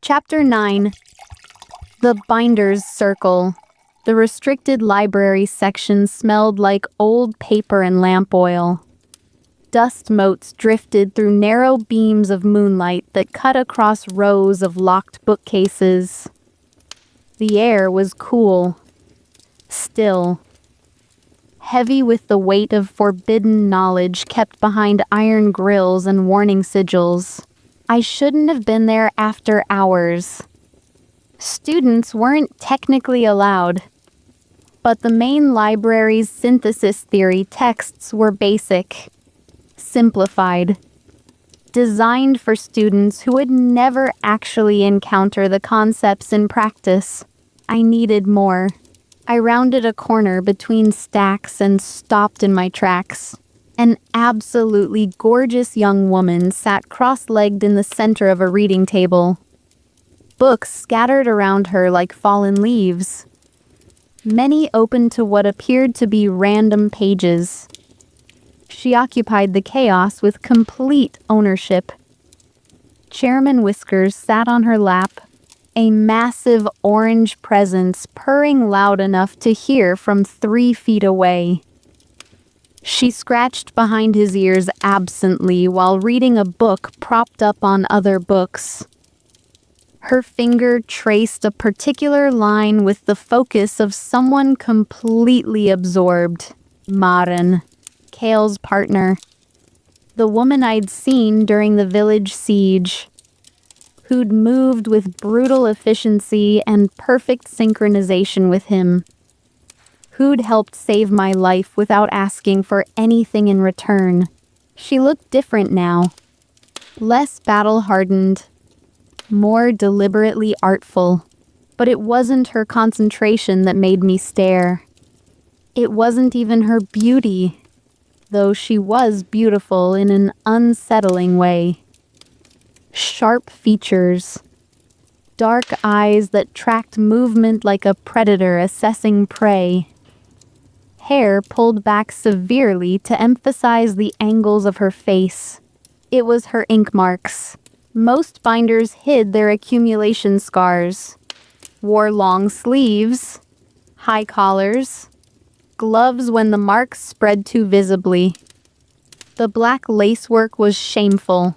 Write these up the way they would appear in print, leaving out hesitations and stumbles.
Chapter 9. The Binder's Circle. The restricted library section smelled like old paper and lamp oil. Dust motes drifted through narrow beams of moonlight that cut across rows of locked bookcases. The air was cool, still, heavy with the weight of forbidden knowledge kept behind iron grills and warning sigils. I shouldn't have been there after hours. Students weren't technically allowed, but the main library's synthesis theory texts were basic, simplified, designed for students who would never actually encounter the concepts in practice. I needed more. I rounded a corner between stacks and stopped in my tracks. An absolutely gorgeous young woman sat cross-legged in the center of a reading table. Books scattered around her like fallen leaves. Many open to what appeared to be random pages. She occupied the chaos with complete ownership. Chairman Whiskers sat on her lap, a massive orange presence purring loud enough to hear from 3 feet away. She scratched behind his ears absently while reading a book propped up on other books. Her finger traced a particular line with the focus of someone completely absorbed. Maren, Kale's partner. The woman I'd seen during the village siege, who'd moved with brutal efficiency and perfect synchronization with him. Who'd helped save my life without asking for anything in return. She looked different now. Less battle-hardened, more deliberately artful. But it wasn't her concentration that made me stare. It wasn't even her beauty, though she was beautiful in an unsettling way. Sharp features, dark eyes that tracked movement like a predator assessing prey. Hair pulled back severely to emphasize the angles of her face. It was her ink marks. Most binders hid their accumulation scars. Wore long sleeves, high collars, gloves when the marks spread too visibly. The black lacework was shameful.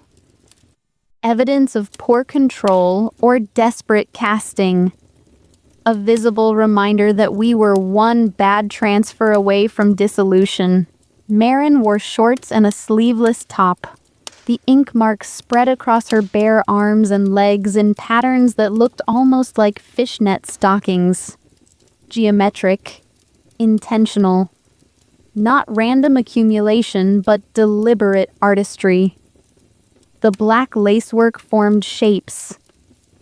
Evidence of poor control or desperate casting. A visible reminder that we were one bad transfer away from dissolution. Maren wore shorts and a sleeveless top. The ink marks spread across her bare arms and legs in patterns that looked almost like fishnet stockings. Geometric, intentional. Not random accumulation, but deliberate artistry. The black lacework formed shapes,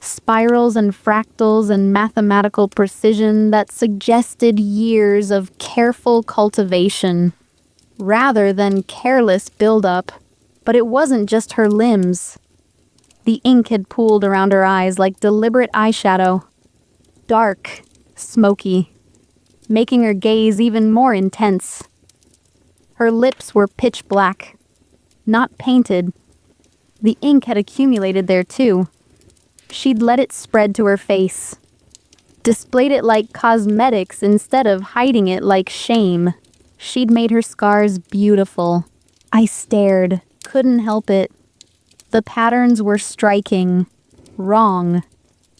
spirals and fractals and mathematical precision that suggested years of careful cultivation, rather than careless buildup. But it wasn't just her limbs. The ink had pooled around her eyes like deliberate eyeshadow. Dark, smoky, making her gaze even more intense. Her lips were pitch black, not painted. The ink had accumulated there too. She'd let it spread to her face. Displayed it like cosmetics instead of hiding it like shame. She'd made her scars beautiful. I stared, couldn't help it. The patterns were striking, wrong,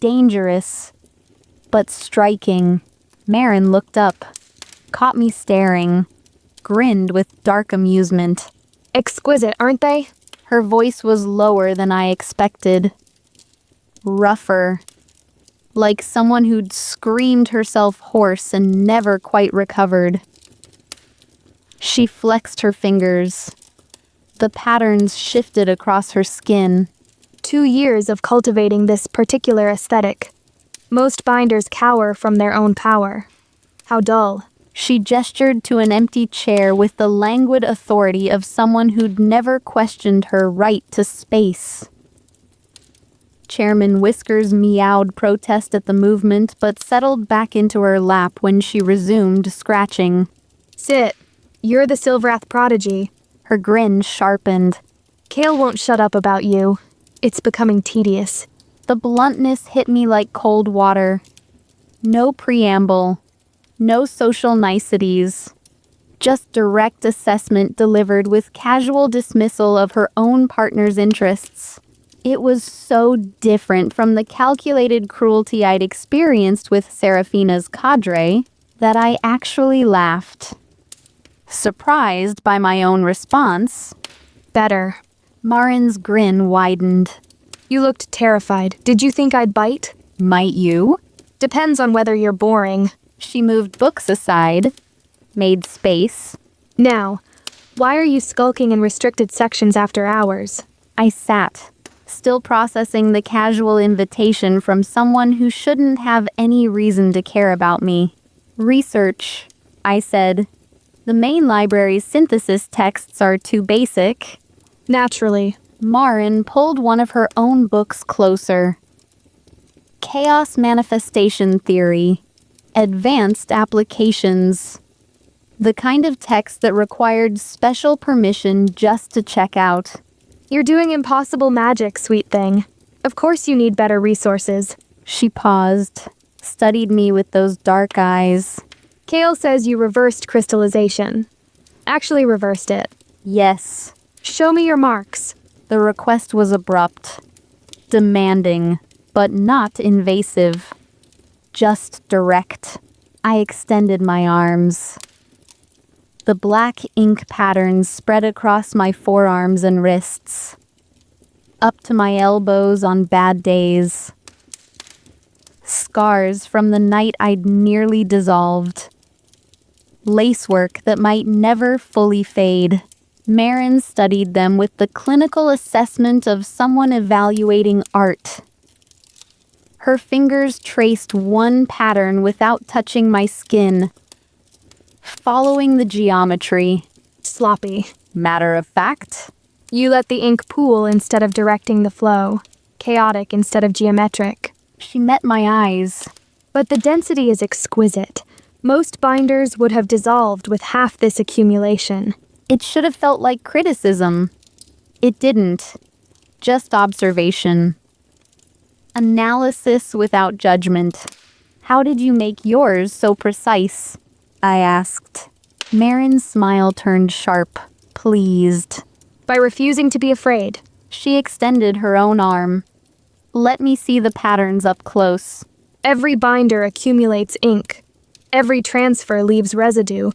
dangerous, but striking. Maren looked up, caught me staring, grinned with dark amusement. Exquisite, aren't they? Her voice was lower than I expected. Rougher. Like someone who'd screamed herself hoarse and never quite recovered. She flexed her fingers. The patterns shifted across her skin. 2 years of cultivating this particular aesthetic. Most binders cower from their own power. How dull. She gestured to an empty chair with the languid authority of someone who'd never questioned her right to space. Chairman Whiskers meowed protest at the movement, but settled back into her lap when she resumed scratching. Sit. You're the Silvrath prodigy. Her grin sharpened. Kale won't shut up about you. It's becoming tedious. The bluntness hit me like cold water. No preamble. No social niceties. Just direct assessment delivered with casual dismissal of her own partner's interests. It was so different from the calculated cruelty I'd experienced with Seraphina's cadre that I actually laughed. Surprised by my own response, Better. Marin's grin widened. You looked terrified. Did you think I'd bite? Might you? Depends on whether you're boring. She moved books aside, made space. Now, why are you skulking in restricted sections after hours? I sat, still processing the casual invitation from someone who shouldn't have any reason to care about me. Research, I said. The main library's synthesis texts are too basic. Naturally. Marin pulled one of her own books closer. Chaos Manifestation Theory. Advanced Applications. The kind of text that required special permission just to check out. You're doing impossible magic, sweet thing. Of course you need better resources. She paused, studied me with those dark eyes. Kale says you reversed crystallization. Actually reversed it. Yes. Show me your marks. The request was abrupt, demanding, but not invasive. Just direct. I extended my arms. The black ink patterns spread across my forearms and wrists, up to my elbows on bad days. Scars from the night I'd nearly dissolved. Lacework that might never fully fade. Marin studied them with the clinical assessment of someone evaluating art. Her fingers traced one pattern without touching my skin, following the geometry. Sloppy. Matter of fact. You let the ink pool instead of directing the flow. Chaotic instead of geometric. She met my eyes. But the density is exquisite. Most binders would have dissolved with half this accumulation. It should have felt like criticism. It didn't. Just observation. Analysis without judgment. How did you make yours so precise? I asked. Marin's smile turned sharp, pleased. By refusing to be afraid. She extended her own arm. Let me see the patterns up close. Every binder accumulates ink. Every transfer leaves residue.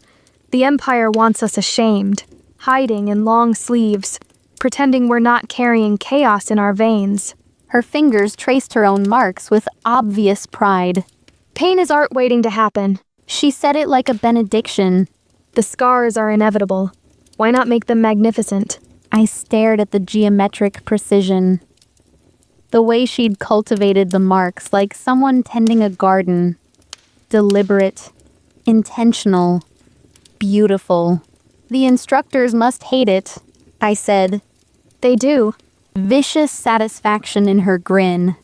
The Empire wants us ashamed, hiding in long sleeves, pretending we're not carrying chaos in our veins. Her fingers traced her own marks with obvious pride. Pain is art waiting to happen. She said it like a benediction. The scars are inevitable. Why not make them magnificent? I stared at the geometric precision. The way she'd cultivated the marks like someone tending a garden. Deliberate, intentional, beautiful. The instructors must hate it, I said. They do. Vicious satisfaction in her grin.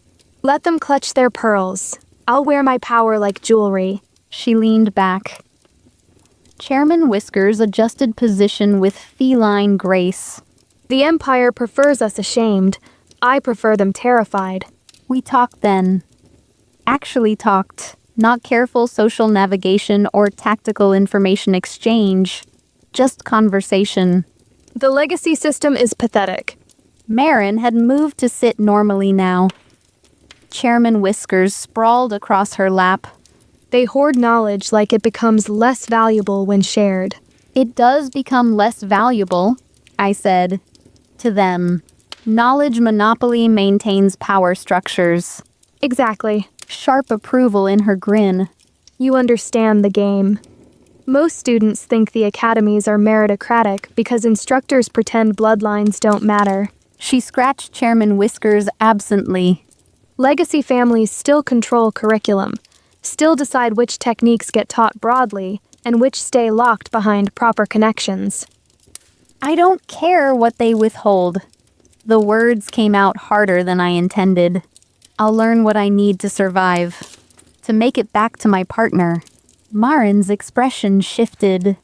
Let them clutch their pearls. I'll wear my power like jewelry. She leaned back. Chairman Whiskers adjusted position with feline grace. The Empire prefers us ashamed. I prefer them terrified. We talked then. Actually talked. Not careful social navigation or tactical information exchange. Just conversation. The legacy system is pathetic. Marin had moved to sit normally now. Chairman Whiskers sprawled across her lap. They hoard knowledge like it becomes less valuable when shared. It does become less valuable, I said. To them. Knowledge monopoly maintains power structures. Exactly. Sharp approval in her grin. You understand the game. Most students think the academies are meritocratic because instructors pretend bloodlines don't matter. She scratched Chairman Whiskers absently. Legacy families still control curriculum, still decide which techniques get taught broadly and which stay locked behind proper connections. I don't care what they withhold. The words came out harder than I intended. I'll learn what I need to survive. To make it back to my partner. Marin's expression shifted.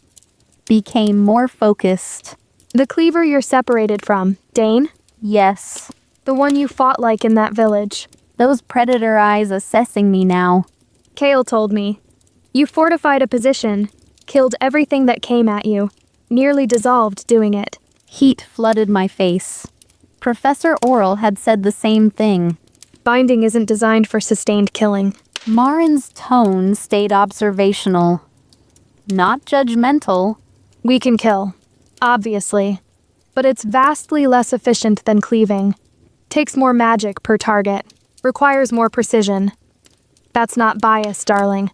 Became more focused. The cleaver you're separated from, Dane? Yes. The one you fought like in that village. Those predator eyes assessing me now. Kale told me. You fortified a position, killed everything that came at you, nearly dissolved doing it. Heat flooded my face. Professor Oral had said the same thing. Binding isn't designed for sustained killing. Marin's tone stayed observational. Not judgmental. We can kill, obviously, but it's vastly less efficient than cleaving. Takes more magic per target, requires more precision. That's not bias, darling.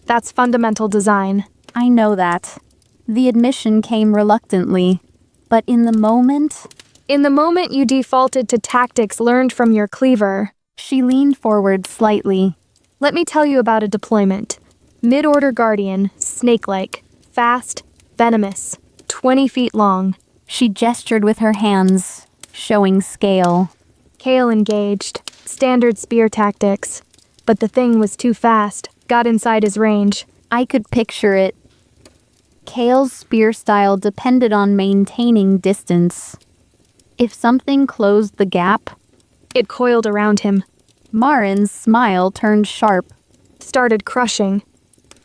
That's fundamental design. I know that. The admission came reluctantly. But in the moment... In the moment you defaulted to tactics learned from your cleaver. She leaned forward slightly. Let me tell you about a deployment. Mid-order guardian, snake-like, fast, venomous, 20 feet long. She gestured with her hands, showing scale. Kale engaged. Standard spear tactics. But the thing was too fast. Got inside his range. I could picture it. Kale's spear style depended on maintaining distance. If something closed the gap... It coiled around him. Marin's smile turned sharp. Started crushing.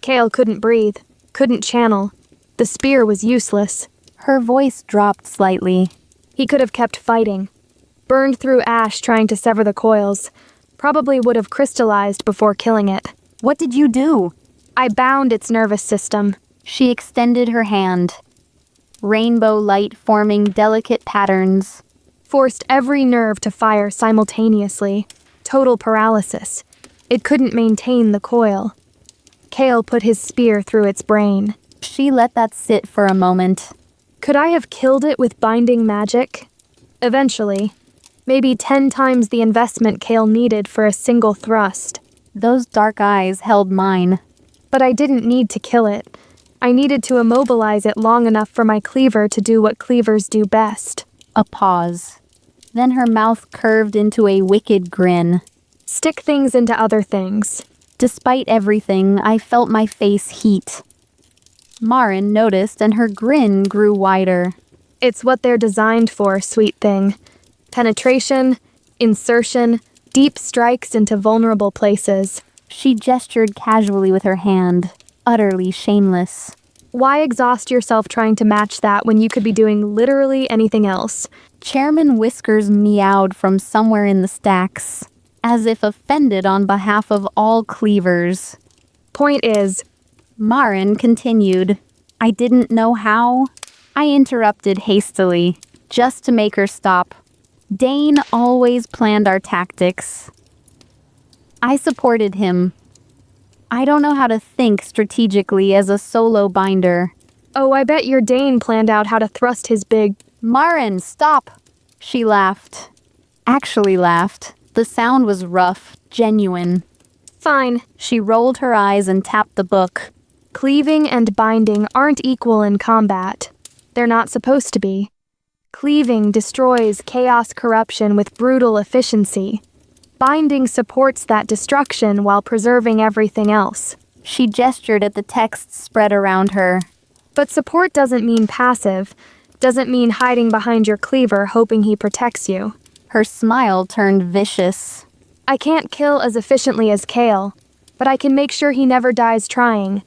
Kale couldn't breathe. Couldn't channel. The spear was useless. Her voice dropped slightly. He could have kept fighting. Burned through ash trying to sever the coils. Probably would have crystallized before killing it. What did you do? I bound its nervous system. She extended her hand. Rainbow light forming delicate patterns. Forced every nerve to fire simultaneously. Total paralysis. It couldn't maintain the coil. Kale put his spear through its brain. She let that sit for a moment. Could I have killed it with binding magic? Eventually. Maybe 10 times the investment Kale needed for a single thrust. Those dark eyes held mine. But I didn't need to kill it. I needed to immobilize it long enough for my cleaver to do what cleavers do best. A pause. Then her mouth curved into a wicked grin. Stick things into other things. Despite everything, I felt my face heat. Marin noticed and her grin grew wider. It's what they're designed for, sweet thing. Penetration, insertion, deep strikes into vulnerable places. She gestured casually with her hand, utterly shameless. Why exhaust yourself trying to match that when you could be doing literally anything else? Chairman Whiskers meowed from somewhere in the stacks, as if offended on behalf of all cleavers. Point is, Marin continued. I didn't know how. I interrupted hastily, just to make her stop. Dane always planned our tactics. I supported him. I don't know how to think strategically as a solo binder. Oh, I bet your Dane planned out how to thrust his big... Marin, stop! She laughed. Actually laughed. The sound was rough, genuine. Fine. She rolled her eyes and tapped the book. Cleaving and binding aren't equal in combat. They're not supposed to be. Cleaving destroys chaos corruption with brutal efficiency. Binding supports that destruction while preserving everything else. She gestured at the text spread around her. But support doesn't mean passive. Doesn't mean hiding behind your cleaver hoping he protects you. Her smile turned vicious. I can't kill as efficiently as Kale, but I can make sure he never dies trying.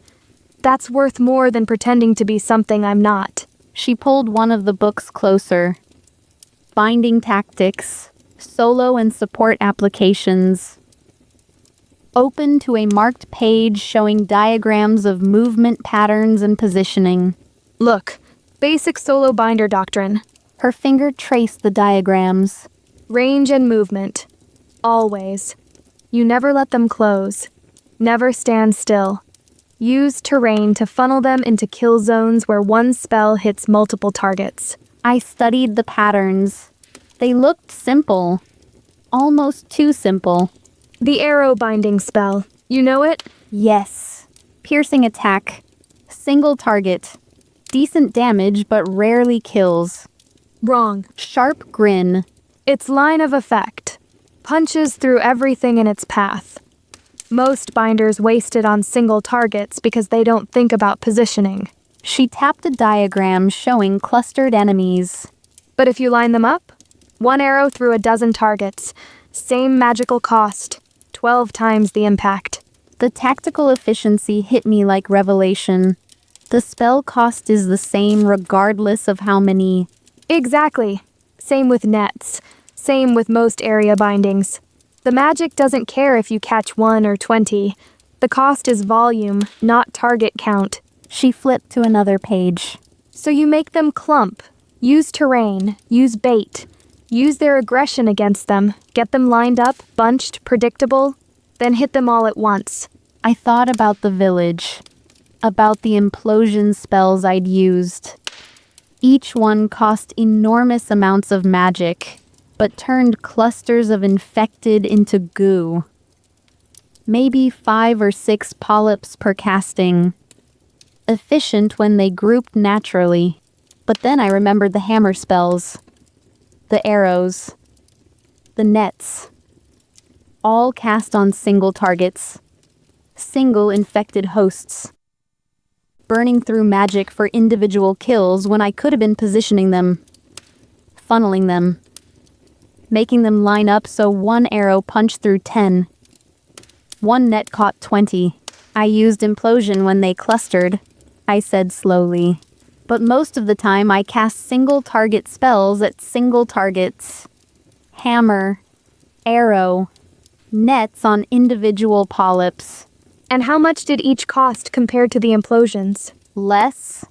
That's worth more than pretending to be something I'm not. She pulled one of the books closer. Binding Tactics, Solo and Support Applications. Open to a marked page showing diagrams of movement patterns and positioning. Look, basic solo binder doctrine. Her finger traced the diagrams. Range and movement. Always. You never let them close. Never stand still. Use terrain to funnel them into kill zones where one spell hits multiple targets. I studied the patterns. They looked simple. Almost too simple. The arrow binding spell. You know it? Yes. Piercing attack. Single target. Decent damage but rarely kills. Wrong. Sharp grin. Its line of effect. Punches through everything in its path. Most binders waste it on single targets because they don't think about positioning. She tapped a diagram showing clustered enemies. But if you line them up, one arrow through a dozen targets, Same magical cost, 12 times the impact. The tactical efficiency hit me like revelation. The spell cost is the same regardless of how many. Exactly. Same with nets. Same with most area bindings. The magic doesn't care if you catch 1 or 20. The cost is volume, not target count. She flipped to another page. So you make them clump. Use terrain. Use bait. Use their aggression against them. Get them lined up, bunched, predictable. Then hit them all at once. I thought about the village. About the implosion spells I'd used. Each one cost enormous amounts of magic, but turned clusters of infected into goo. Maybe 5 or 6 polyps per casting. Efficient when they grouped naturally. But then I remembered the hammer spells. The arrows. The nets. All cast on single targets. Single infected hosts. Burning through magic for individual kills when I could have been positioning them. Funneling them. Making them line up so one arrow punched through 10. One net caught 20. I used implosion when they clustered, I said slowly. But most of the time I cast single target spells at single targets. Hammer. Arrow. Nets on individual polyps. And how much did each cost compared to the implosions? Less.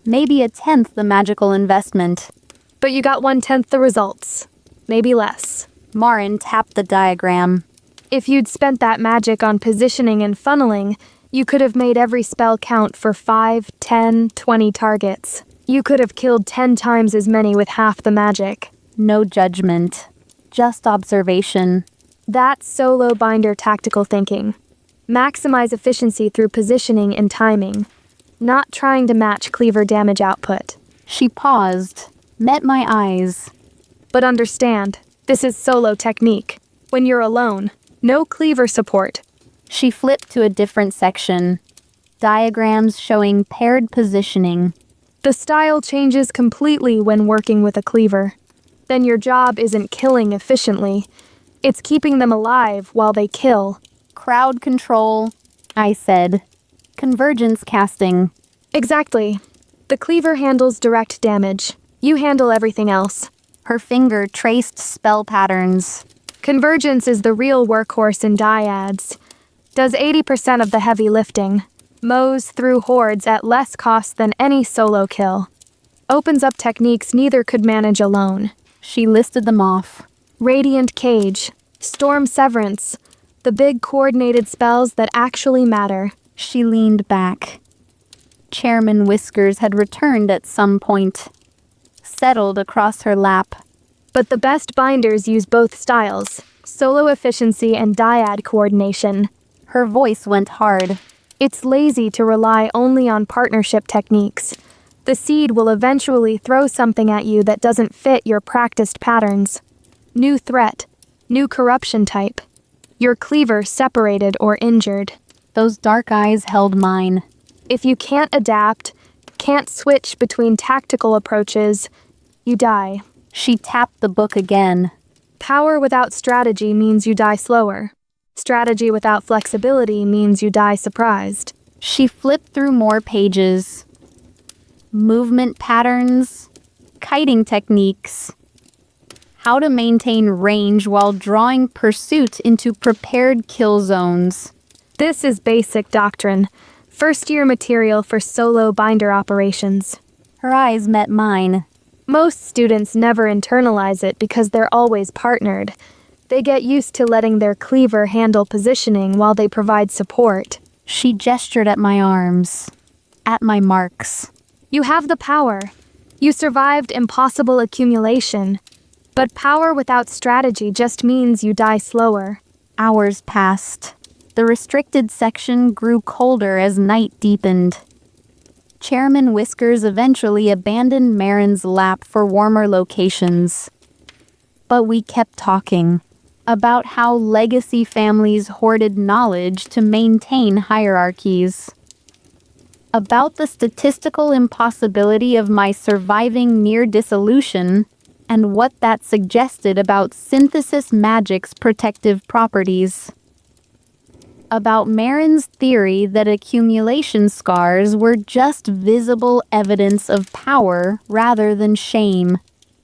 Maybe 1/10 the magical investment. But you got 1/10 the results. Maybe less. Marin tapped the diagram. If you'd spent that magic on positioning and funneling, you could have made every spell count for 5, 10, 20 targets. You could have killed 10 times as many with half the magic. No judgment. Just observation. That's solo binder tactical thinking. Maximize efficiency through positioning and timing. Not trying to match cleaver damage output. She paused, met my eyes. But understand, this is solo technique. When you're alone, no cleaver support. She flipped to a different section. Diagrams showing paired positioning. The style changes completely when working with a cleaver. Then your job isn't killing efficiently. It's keeping them alive while they kill. Crowd control, I said. Convergence casting. Exactly. The cleaver handles direct damage. You handle everything else. Her finger traced spell patterns. Convergence is the real workhorse in Dyads. Does 80% of the heavy lifting. Mows through hordes at less cost than any solo kill. Opens up techniques neither could manage alone. She listed them off. Radiant Cage. Storm Severance. The big coordinated spells that actually matter. She leaned back. Chairman Whiskers had returned at some point. Settled across her lap. But the best binders use both styles. Solo efficiency and dyad coordination. Her voice went hard. It's lazy to rely only on partnership techniques. The seed will eventually throw something at you that doesn't fit your practiced patterns. New threat. New corruption type. Your cleaver separated or injured. Those dark eyes held mine. If you can't adapt, can't switch between tactical approaches, you die. She tapped the book again. Power without strategy means you die slower. Strategy without flexibility means you die surprised. She flipped through more pages. Movement patterns. Kiting techniques. How to maintain range while drawing pursuit into prepared kill zones. This is basic doctrine. First-year material for solo binder operations. Her eyes met mine. Most students never internalize it because they're always partnered. They get used to letting their cleaver handle positioning while they provide support. She gestured at my arms. At my marks. You have the power. You survived impossible accumulation. But power without strategy just means you die slower. Hours passed. The restricted section grew colder as night deepened. Chairman Whiskers eventually abandoned Marin's lap for warmer locations. But we kept talking about how legacy families hoarded knowledge to maintain hierarchies. About the statistical impossibility of my surviving near dissolution and what that suggested about synthesis magic's protective properties. About Marin's theory that accumulation scars were just visible evidence of power rather than shame.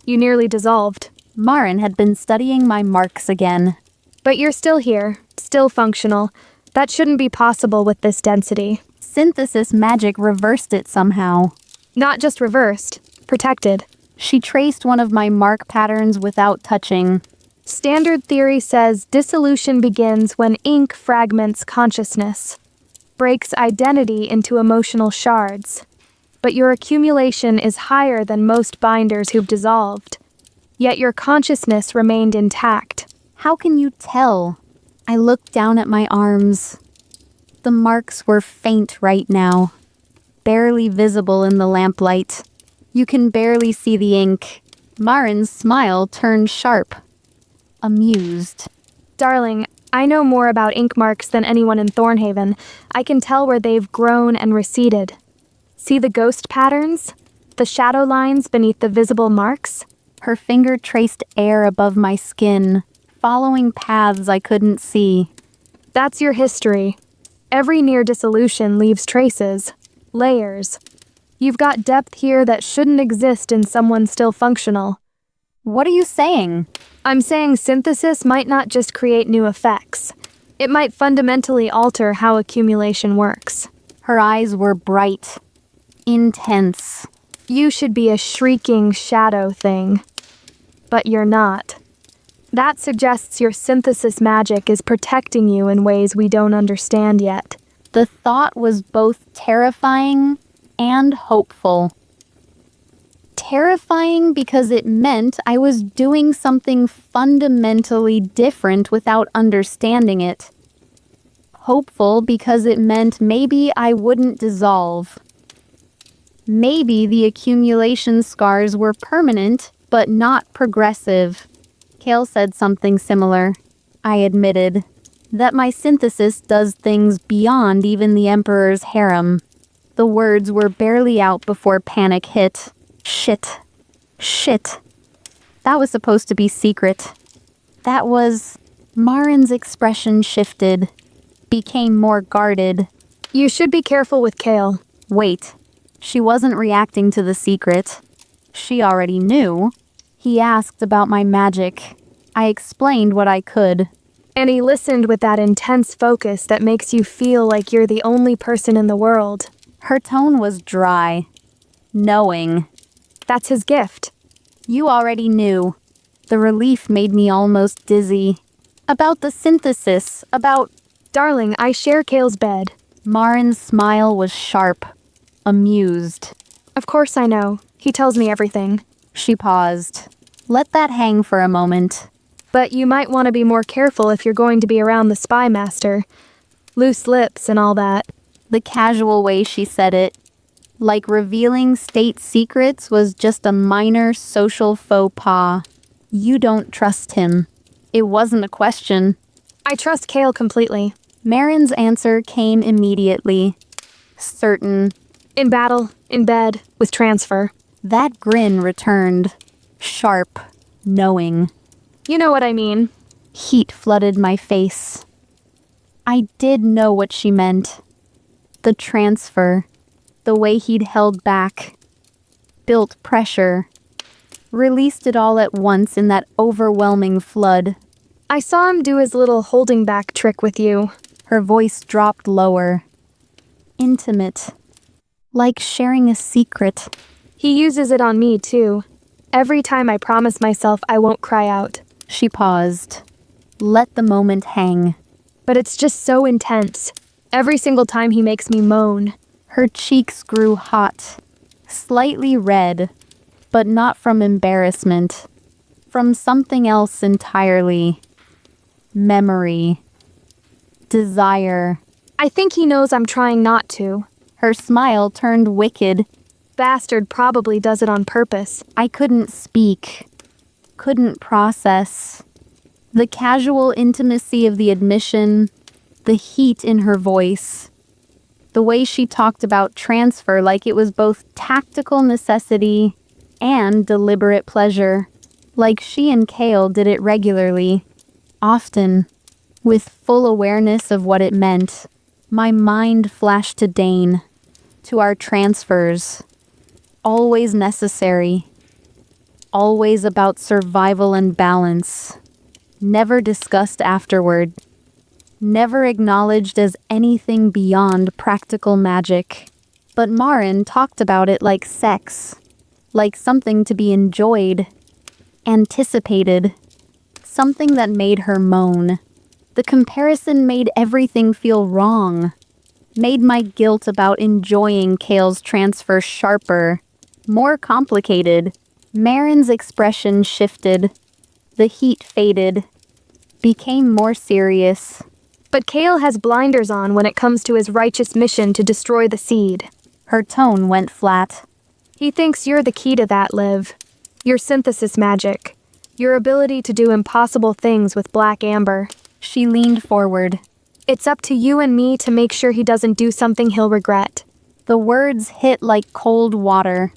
You nearly dissolved. Marin had been studying my marks again. But you're still here, still functional. That shouldn't be possible with this density. Synthesis magic reversed it somehow. Not just reversed, protected. She traced one of my mark patterns without touching. Standard theory says dissolution begins when ink fragments consciousness, breaks identity into emotional shards. But your accumulation is higher than most binders who've dissolved. Yet your consciousness remained intact. How can you tell? I looked down at my arms. The marks were faint right now, barely visible in the lamplight. You can barely see the ink. Marin's smile turned sharp. Amused. Darling, I know more about ink marks than anyone in Thornhaven. I can tell where they've grown and receded. See the ghost patterns? The shadow lines beneath the visible marks? Her finger traced air above my skin, following paths I couldn't see. That's your history. Every near dissolution leaves traces, layers. You've got depth here that shouldn't exist in someone still functional. What are you saying? I'm saying synthesis might not just create new effects. It might fundamentally alter how accumulation works. Her eyes were bright, intense. You should be a shrieking shadow thing. But you're not. That suggests your synthesis magic is protecting you in ways we don't understand yet. The thought was both terrifying and hopeful. Terrifying because it meant I was doing something fundamentally different without understanding it. Hopeful because it meant maybe I wouldn't dissolve. Maybe the accumulation scars were permanent, but not progressive. Kale said something similar. I admitted that my synthesis does things beyond even the Emperor's harem. The words were barely out before panic hit. Shit. That was supposed to be secret. That was... Marin's expression shifted, became more guarded. You should be careful with Kale. Wait. She wasn't reacting to the secret. She already knew. He asked about my magic. I explained what I could. And he listened with that intense focus that makes you feel like you're the only person in the world. Her tone was dry. Knowing. That's his gift. You already knew. The relief made me almost dizzy. About the synthesis, about... Darling, I share Kale's bed. Marin's smile was sharp. Amused. Of course I know. He tells me everything. She paused. Let that hang for a moment. But you might want to be more careful if you're going to be around the spy master. Loose lips and all that. The casual way she said it, like revealing state secrets was just a minor social faux pas. You don't trust him. It wasn't a question. I trust Kale completely. Marin's answer came immediately. Certain. In battle, in bed, with transfer. That grin returned. Sharp. Knowing. You know what I mean. Heat flooded my face. I did know what she meant. The transfer. The way he'd held back. Built pressure. Released it all at once in that overwhelming flood. I saw him do his little holding back trick with you. Her voice dropped lower. Intimate. Like sharing a secret. He uses it on me, too. Every time I promise myself I won't cry out. She paused. Let the moment hang. But it's just so intense. Every single time he makes me moan. Her cheeks grew hot. Slightly red. But not from embarrassment. From something else entirely. Memory. Desire. I think he knows I'm trying not to. Her smile turned wicked. Bastard probably does it on purpose. I couldn't speak. Couldn't process. The casual intimacy of the admission. The heat in her voice. The way she talked about transfer like it was both tactical necessity and deliberate pleasure. like she and Kale did it regularly, often, with full awareness of what it meant. My mind flashed to Dane, to our transfers. Always necessary. Always about survival and balance. Never discussed afterward. Never acknowledged as anything beyond practical magic. But Marin talked about it like sex. Like something to be enjoyed. Anticipated. Something that made her moan. The comparison made everything feel wrong. Made my guilt about enjoying Kale's transfer sharper. More complicated. Marin's expression shifted. The heat faded. Became more serious. But Kale has blinders on when it comes to his righteous mission to destroy the seed. Her tone went flat. He thinks you're the key to that, Liv. Your synthesis magic. Your ability to do impossible things with black amber. She leaned forward. It's up to you and me to make sure he doesn't do something he'll regret. The words hit like cold water.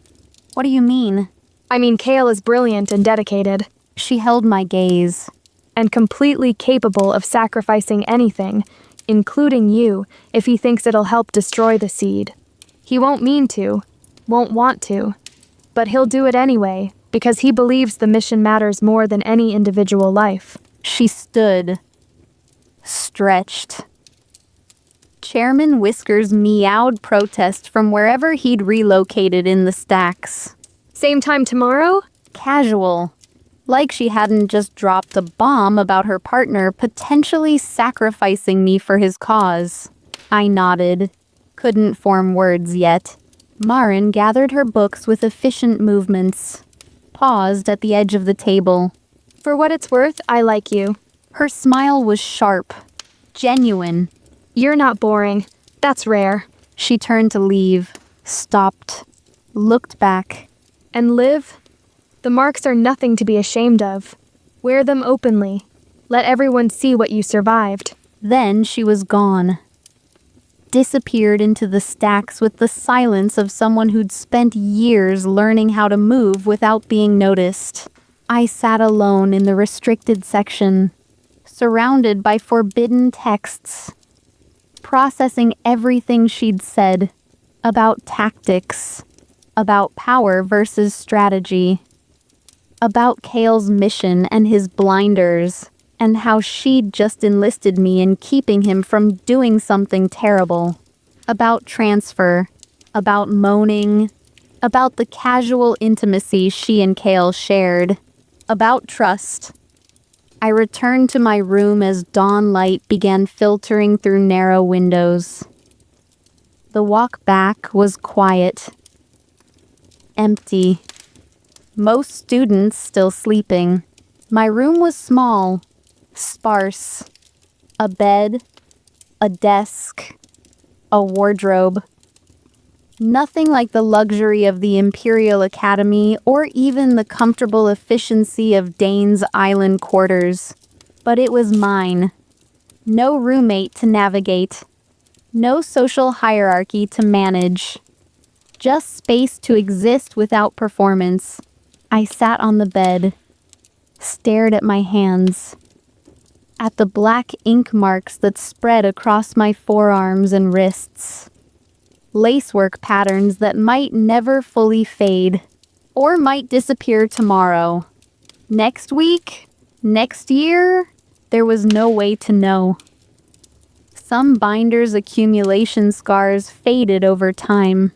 What do you mean? I mean, Kale is brilliant and dedicated. She held my gaze. And completely capable of sacrificing anything, including you, if he thinks it'll help destroy the seed. He won't mean to, won't want to, but he'll do it anyway, because he believes the mission matters more than any individual life. She stood, stretched. Chairman Whiskers meowed protest from wherever he'd relocated in the stacks. Same time tomorrow? Casual. Like she hadn't just dropped a bomb about her partner potentially sacrificing me for his cause. I nodded. Couldn't form words yet. Marin gathered her books with efficient movements. Paused at the edge of the table. For what it's worth, I like you. Her smile was sharp. Genuine. You're not boring. That's rare. She turned to leave. Stopped. Looked back. And Liv? The marks are nothing to be ashamed of. Wear them openly. Let everyone see what you survived. Then she was gone. Disappeared into the stacks with the silence of someone who'd spent years learning how to move without being noticed. I sat alone in the restricted section, surrounded by forbidden texts, processing everything she'd said about tactics, about power versus strategy, about Kale's mission and his blinders, and how she'd just enlisted me in keeping him from doing something terrible. About transfer, about moaning, about the casual intimacy she and Kale shared, about trust. I returned to my room as dawn light began filtering through narrow windows. The walk back was quiet, empty. Most students still sleeping. My room was small, sparse. A bed, a desk, a wardrobe. Nothing like the luxury of the Imperial Academy or even the comfortable efficiency of Dane's island quarters. But it was mine. No roommate to navigate. No social hierarchy to manage. Just space to exist without performance. I sat on the bed, stared at my hands, at the black ink marks that spread across my forearms and wrists. Lacework patterns that might never fully fade, or might disappear tomorrow. Next week? Next year? There was no way to know. Some binders' accumulation scars faded over time.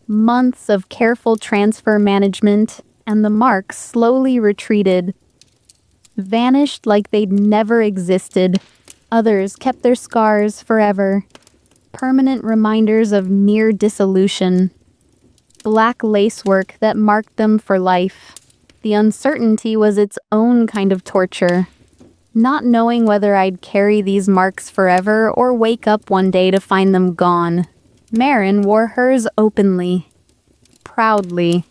Months of careful transfer management, and the marks slowly retreated. Vanished like they'd never existed. Others kept their scars forever. Permanent reminders of near dissolution. Black lacework that marked them for life. The uncertainty was its own kind of torture. Not knowing whether I'd carry these marks forever or wake up one day to find them gone. Marin wore hers openly. Proudly.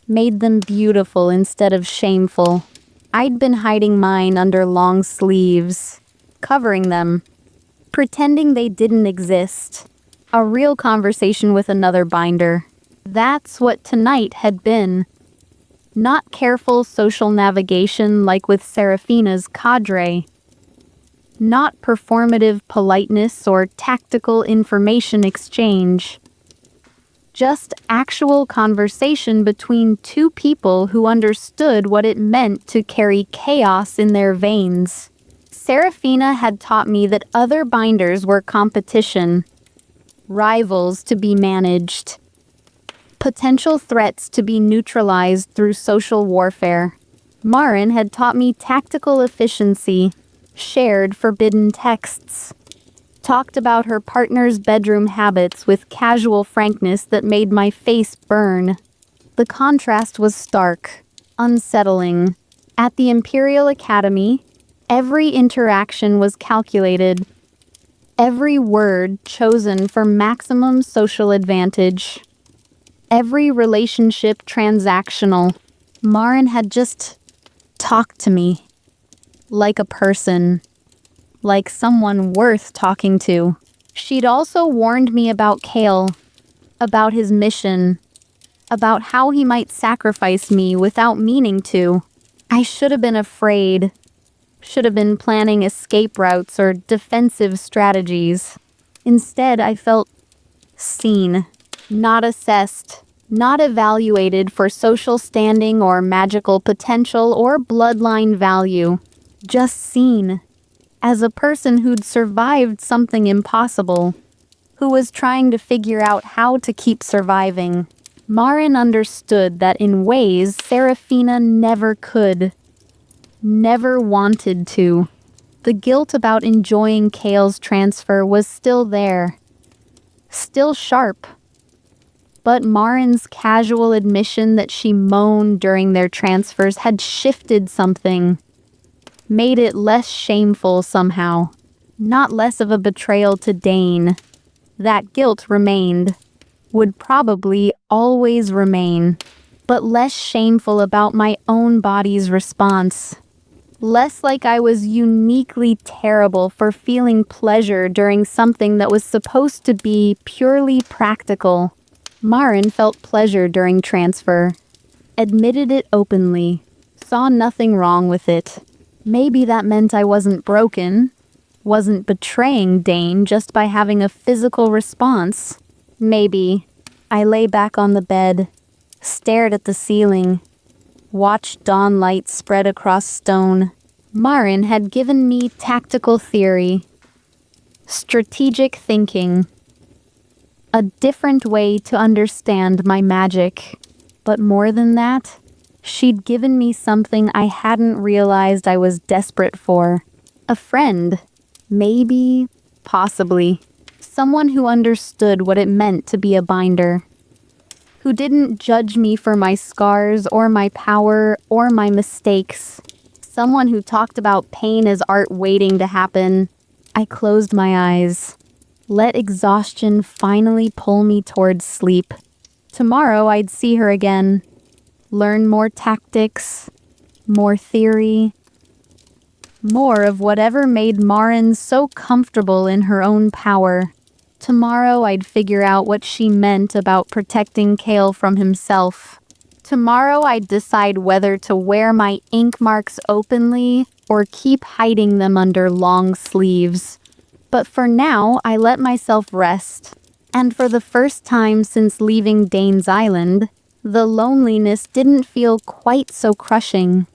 Made them beautiful instead of shameful. I'd been hiding mine under long sleeves, covering them, pretending they didn't exist. A real conversation with another binder. That's what tonight had been. Not careful social navigation like with Seraphina's cadre. Not performative politeness or tactical information exchange. Just actual conversation between two people who understood what it meant to carry chaos in their veins. Seraphina had taught me that other binders were competition, rivals to be managed, potential threats to be neutralized through social warfare. Marin had taught me tactical efficiency, shared forbidden texts, talked about her partner's bedroom habits with casual frankness that made my face burn. The contrast was stark, unsettling. At the Imperial Academy, every interaction was calculated, every word chosen for maximum social advantage, every relationship transactional. Marin had just talked to me like a person, like someone worth talking to. She'd also warned me about Kale, about his mission, about how he might sacrifice me without meaning to. I should have been afraid, should have been planning escape routes or defensive strategies. Instead, I felt seen, not assessed, not evaluated for social standing or magical potential or bloodline value. Just seen as a person who'd survived something impossible, who was trying to figure out how to keep surviving. Marin understood that in ways Seraphina never could, never wanted to. The guilt about enjoying Kale's transfer was still there, still sharp. But Marin's casual admission that she moaned during their transfers had shifted something, made it less shameful somehow, not less of a betrayal to Dane. That guilt remained, would probably always remain, but less shameful about my own body's response. Less like I was uniquely terrible for feeling pleasure during something that was supposed to be purely practical. Marin felt pleasure during transfer, admitted it openly, saw nothing wrong with it. Maybe that meant I wasn't broken, wasn't betraying Dane just by having a physical response. Maybe. I lay back on the bed, stared at the ceiling, watched dawn light spread across stone. Marin had given me tactical theory, strategic thinking, a different way to understand my magic. But more than that, she'd given me something I hadn't realized I was desperate for. A friend. Maybe. Possibly. Someone who understood what it meant to be a binder. Who didn't judge me for my scars or my power or my mistakes. Someone who talked about pain as art waiting to happen. I closed my eyes. Let exhaustion finally pull me towards sleep. Tomorrow I'd see her again. Learn more tactics, more theory, more of whatever made Marin so comfortable in her own power. Tomorrow I'd figure out what she meant about protecting Kale from himself. Tomorrow I'd decide whether to wear my ink marks openly or keep hiding them under long sleeves. But for now, I let myself rest. And for the first time since leaving Dane's Island, the loneliness didn't feel quite so crushing.